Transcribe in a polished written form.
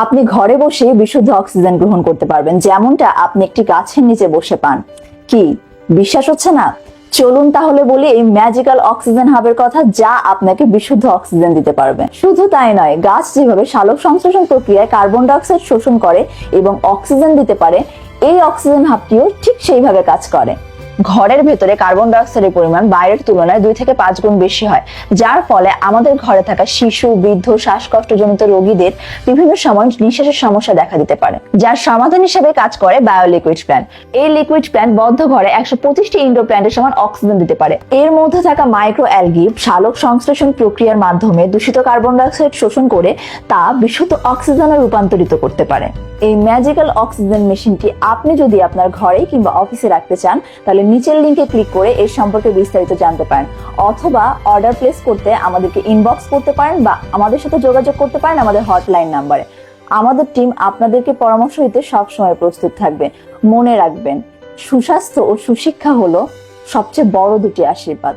আপনি ঘরে বসে বিশুদ্ধ অক্সিজেন গ্রহণ করতে পারবেন, যেমনটা আপনি একটি গাছের নিচে বসে পান। কি বিশ্বাস হচ্ছে না? চলুন তাহলে বলি এই ম্যাজিক্যাল অক্সিজেন হাবের কথা, যা আপনাকে বিশুদ্ধ অক্সিজেন দিতে পারবে। শুধু তাই নয়, গাছ যেভাবে সালোক সংশ্লেষণ প্রক্রিয়ায় কার্বন ডাই অক্সাইড শোষণ করে এবং অক্সিজেন দিতে পারে, এই অক্সিজেন হাবটিও ঠিক সেইভাবে কাজ করে। ঘরের ভেতরে কার্বন ডাই অক্সাইডের পরিমাণ বাইরের তুলনায় 2 থেকে 5 গুণ বেশি হয়, যার ফলে আমাদের ঘরে থাকা শিশু, বৃদ্ধ, শ্বাসকষ্টজনিত রোগীদের বিভিন্ন সময় নিঃশ্বাসের সমস্যা দেখা দিতে পারে, যার সমাধান হিসেবে কাজ করে বায়োলিকুইড প্ল্যান্ট। এই লিকুইড প্ল্যান্ট বদ্ধ ঘরে 125টি ইনডোর প্ল্যান্টের সমান অক্সিজেন দিতে পারে। এর মধ্যে থাকা মাইক্রো অ্যালগি সালোক সংশ্লেষণ প্রক্রিয়ার মাধ্যমে দূষিত কার্বন ডাই অক্সাইড শোষণ করে তা বিশুদ্ধ অক্সিজেনে রূপান্তরিত করতে পারে। এই ম্যাজিক্যাল অক্সিজেন মেশিনটি আপনি যদি আপনার ঘরে কিংবা অফিসে রাখতে চান, তাহলে নিচের লিংকে ক্লিক করে এর সম্পর্কে বিস্তারিত জানতে পারেন, অথবা অর্ডার প্লেস করতে আমাদেরকে ইনবক্স করতে পারেন বা আমাদের সাথে যোগাযোগ করতে পারেন আমাদের হটলাইন নাম্বারে। আমাদের টিম আপনাদেরকে পরামর্শ দিতে সবসময় প্রস্তুত থাকবে। মনে রাখবেন, সুস্বাস্থ্য ও সুশিক্ষা হলো সবচেয়ে বড় দুটি আশীর্বাদ।